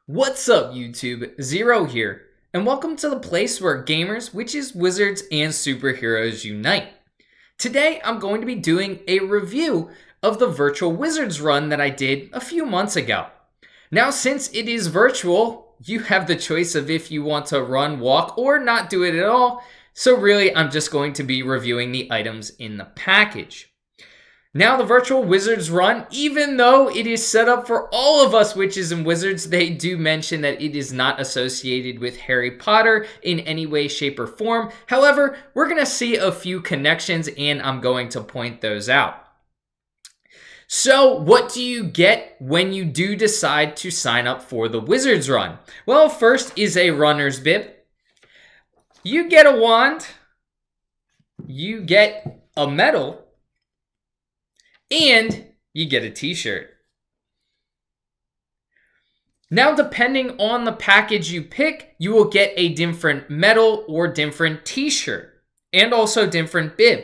What's up, YouTube? Zero here, and welcome to the place where gamers, witches, wizards, and superheroes unite. Today, I'm going to be doing a review of the virtual wizards run that I did a few months ago. Now, since it is virtual, you have the choice of if you want to run, walk, or not do it at all. So really, I'm just going to be reviewing the items in the package. Now, the virtual wizards run, even though it is set up for all of us witches and wizards, they do mention that it is not associated with Harry Potter in any way, shape, or form. However, we're going to see a few connections, and I'm going to point those out. So, what do you get when you do decide to sign up for the wizards run? Well, first is a runner's bib. You get a wand. You get a medal. And you get a t-shirt. Now, depending on the package you pick, you will get a different medal or different t-shirt, and also different bib.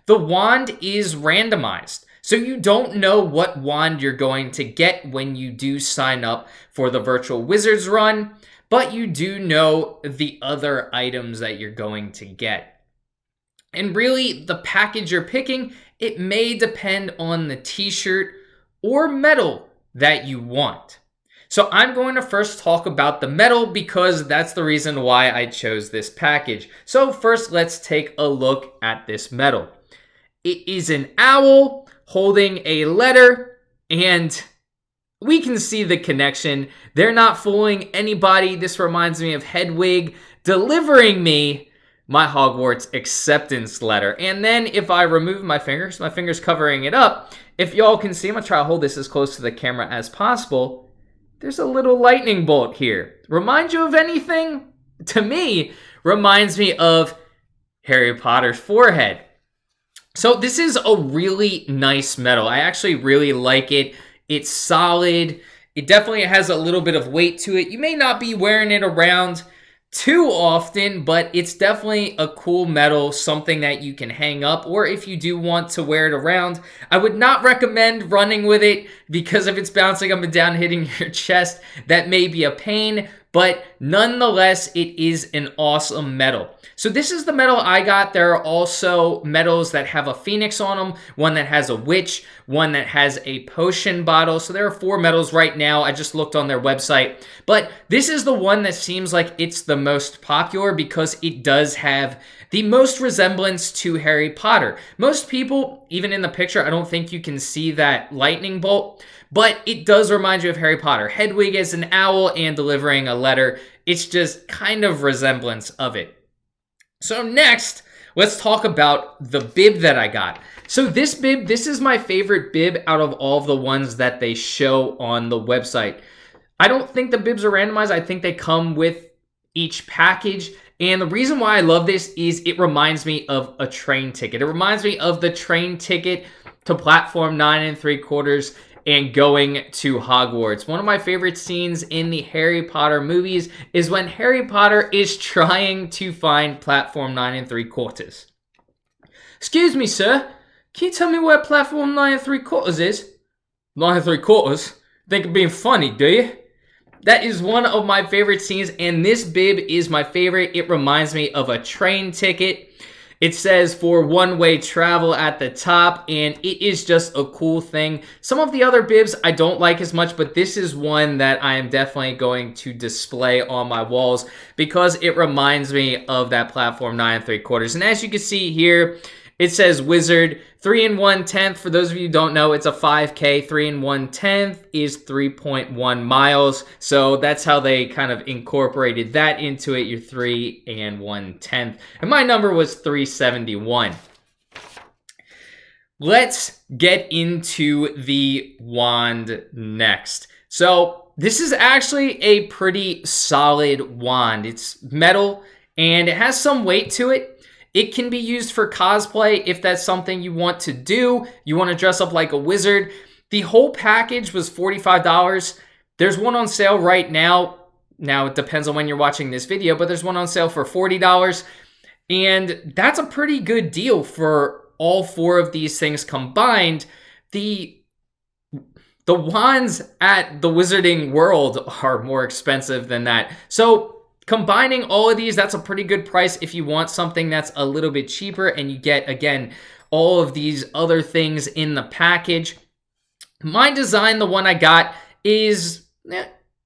The wand is randomized, so you don't know what wand you're going to get when you do sign up for the virtual wizards run, but you do know the other items that you're going to get. And really, the package you're picking, it may depend on the t-shirt or medal that you want. So I'm going to first talk about the medal because that's the reason why I chose this package. So first, let's take a look at this medal. It is an owl holding a letter, and we can see the connection. They're not fooling anybody. This reminds me of Hedwig delivering me my Hogwarts acceptance letter. And then if I remove my fingers covering it up, if y'all can see, I'm gonna try to hold this as close to the camera as possible. There's a little lightning bolt here. Remind you of anything? To me, reminds me of Harry Potter's forehead. So this is a really nice medal. I actually really like it. It's solid. It definitely has a little bit of weight to it. You may not be wearing it around too often, but it's definitely a cool medal, something that you can hang up, or if you do want to wear it around. I would not recommend running with it because if it's bouncing up and down hitting your chest, that may be a pain, but nonetheless, it is an awesome medal. So this is the medal I got. There are also medals that have a phoenix on them, one that has a witch, one that has a potion bottle. So there are 4 medals right now. I just looked on their website. But this is the one that seems like it's the most popular because it does have the most resemblance to Harry Potter. Most people, even in the picture, I don't think you can see that lightning bolt, but it does remind you of Harry Potter. Hedwig is an owl and delivering a letter. It's just kind of resemblance of it. So next, let's talk about the bib that I got. So this bib, this is my favorite bib out of all of the ones that they show on the website. I don't think the bibs are randomized. I think they come with each package. And the reason why I love this is it reminds me of a train ticket. It reminds me of the train ticket to platform 9 3/4 and going to Hogwarts. One of my favorite scenes in the Harry Potter movies is when Harry Potter is trying to find platform 9 3/4. Excuse me, sir. Can you tell me where platform 9 3/4 is? 9 3/4? Think of being funny, do you? That is one of my favorite scenes, and this bib is my favorite. It reminds me of a train ticket. It says for one-way travel at the top, and it is just a cool thing. Some of the other bibs I don't like as much, but this is one that I am definitely going to display on my walls because it reminds me of that platform 9 3/4. And as you can see here, it says Wizard 3 1/10. For those of you who don't know, it's a 5K. 3 1/10 is 3.1 miles. So that's how they kind of incorporated that into it. You're 3 1/10. And my number was 371. Let's get into the wand next. So this is actually a pretty solid wand. It's metal and it has some weight to it. It can be used for cosplay if that's something you want to do. You want to dress up like a wizard. The whole package was $45. There's one on sale right now. Now, it depends on when you're watching this video, but there's one on sale for $40. And that's a pretty good deal for all 4 of these things combined. The The wands at the Wizarding World are more expensive than that. So combining all of these, that's a pretty good price if you want something that's a little bit cheaper and you get, again, all of these other things in the package. My design, the one I got, is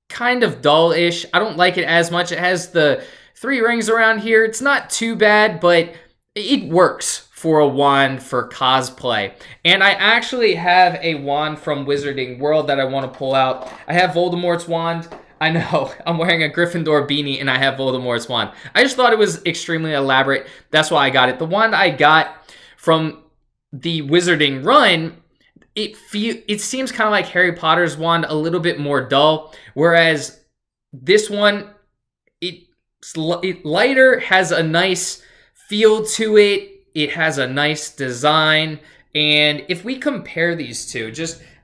kind of dull-ish. I don't like it as much. It has the 3 rings around here. It's not too bad, but it works for a wand for cosplay. And I actually have a wand from Wizarding World that I want to pull out. I have Voldemort's wand. I know, I'm wearing a Gryffindor beanie and I have Voldemort's wand. I just thought it was extremely elaborate. That's why I got it. The wand I got from the Wizarding Run, it seems kind of like Harry Potter's wand, a little bit more dull. Whereas this one, it's lighter, has a nice feel to it. It has a nice design. And if we compare these two,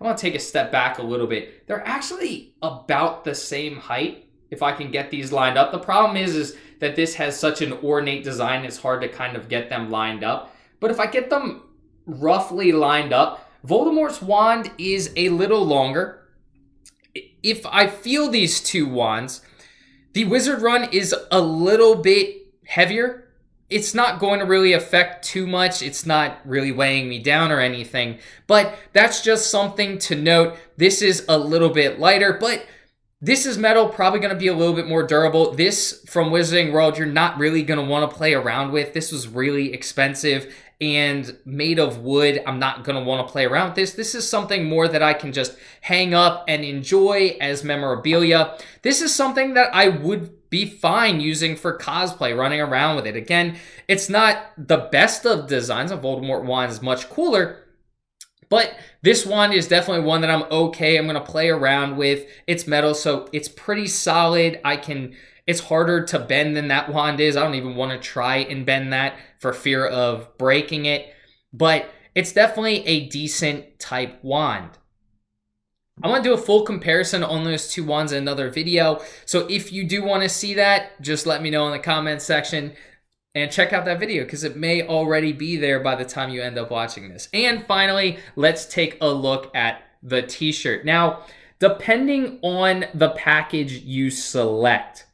I want to take a step back a little bit. They're actually about the same height if I can get these lined up. The problem is that this has such an ornate design, it's hard to kind of get them lined up. But if I get them roughly lined up, Voldemort's wand is a little longer. If I feel these two wands, the Wizard Run is a little bit heavier. It's not going to really affect too much. It's not really weighing me down or anything. But that's just something to note. This is a little bit lighter, but this is metal, probably going to be a little bit more durable. This from Wizarding World, you're not really going to want to play around with. This was really expensive and made of wood. I'm not going to want to play around with this. This is something more that I can just hang up and enjoy as memorabilia. This is something that I would be fine using for cosplay, running around with it. Again, it's not the best of designs. A Voldemort wand is much cooler, but this wand is definitely one that I'm okay. I'm going to play around with. It's metal, so it's pretty solid. It's harder to bend than that wand is. I don't even want to try and bend that for fear of breaking it, but it's definitely a decent type wand. I want to do a full comparison on those two wands in another video. So if you do want to see that, just let me know in the comments section and check out that video because it may already be there by the time you end up watching this. And finally, let's take a look at the t-shirt. Now, depending on the package you select,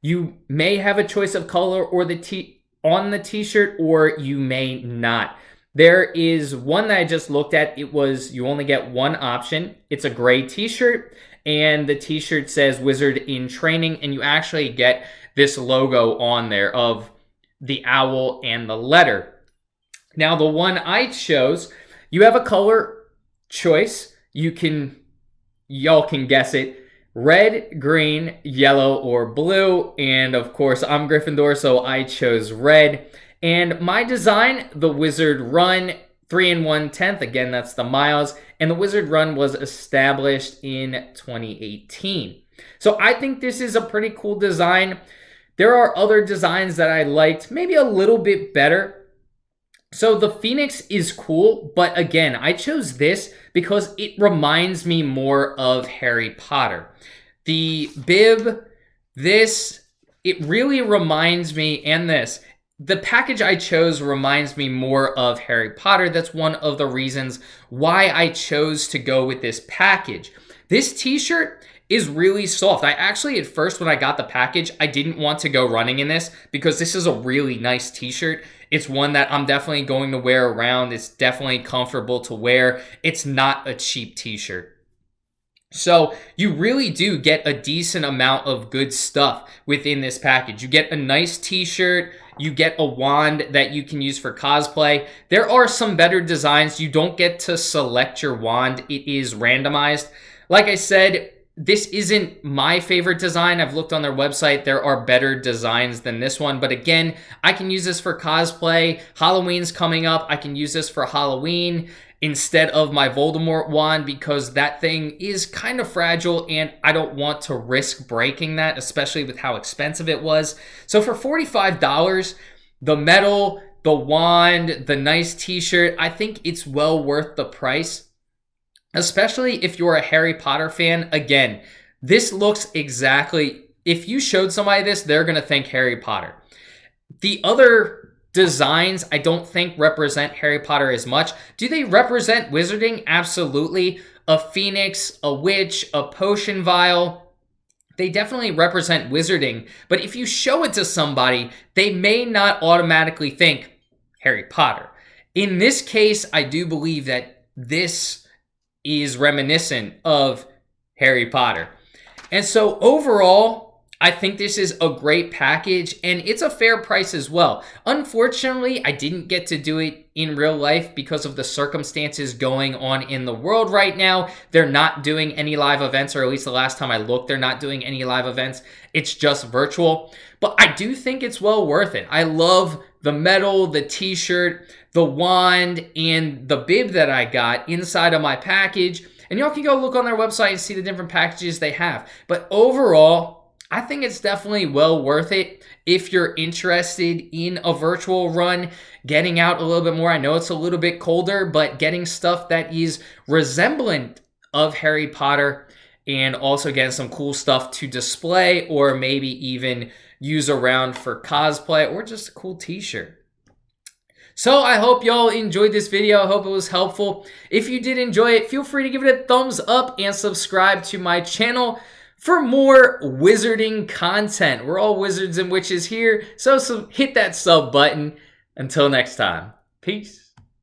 you may have a choice of color or on the t-shirt, or you may not. There is one that I just looked at. You only get one option. It's a gray t-shirt, and the t-shirt says Wizard in Training, and you actually get this logo on there of the owl and the letter. Now, the one I chose, you have a color choice. Y'all can guess it. Red, green, yellow, or blue. And of course, I'm Gryffindor, so I chose red. And my design, the Wizard Run 3 1/10, again, that's the miles. And the Wizard Run was established in 2018. So I think this is a pretty cool design. There are other designs that I liked, maybe a little bit better. So the Phoenix is cool, but again, I chose this because it reminds me more of Harry Potter. The bib, it really reminds me, and the package I chose reminds me more of Harry Potter. That's one of the reasons why I chose to go with this package. This t-shirt is really soft. I actually, at first, when I got the package, I didn't want to go running in this because this is a really nice t-shirt. It's one that I'm definitely going to wear around. It's definitely comfortable to wear. It's not a cheap t-shirt. So you really do get a decent amount of good stuff within this package. You get a nice t-shirt. You get a wand that you can use for cosplay. There are some better designs. You don't get to select your wand. It is randomized. Like I said, this isn't my favorite design. I've looked on their website. There are better designs than this one. But again, I can use this for cosplay. Halloween's coming up. I can use this for Halloween instead of my Voldemort wand because that thing is kind of fragile and I don't want to risk breaking that, especially with how expensive it was. So for $45, the metal, the wand, the nice t-shirt, I think it's well worth the price. Especially if you're a Harry Potter fan. Again, this looks exactly, if you showed somebody this, they're going to think Harry Potter. The other designs I don't think represent Harry Potter as much. Do they represent wizarding? Absolutely. a phoenix, a witch, a potion vial, they definitely represent wizarding. But if you show it to somebody, they may not automatically think Harry Potter. In this case, I do believe that this is reminiscent of Harry Potter. And so overall, I think this is a great package, and it's a fair price as well. Unfortunately, I didn't get to do it in real life because of the circumstances going on in the world right now. They're not doing any live events, or at least the last time I looked, they're not doing any live events. It's just virtual. But I do think it's well worth it. I love the medal, the t-shirt, the wand, and the bib that I got inside of my package. And y'all can go look on their website and see the different packages they have. But overall, I think it's definitely well worth it if you're interested in a virtual run, getting out a little bit more. I know it's a little bit colder, but getting stuff that is resemblant of Harry Potter and also getting some cool stuff to display or maybe even use around for cosplay or just a cool t-shirt. So I hope y'all enjoyed this video. I hope it was helpful. If you did enjoy it, feel free to give it a thumbs up and subscribe to my channel for more wizarding content. We're all wizards and witches here, so hit that sub button. Until next time, peace.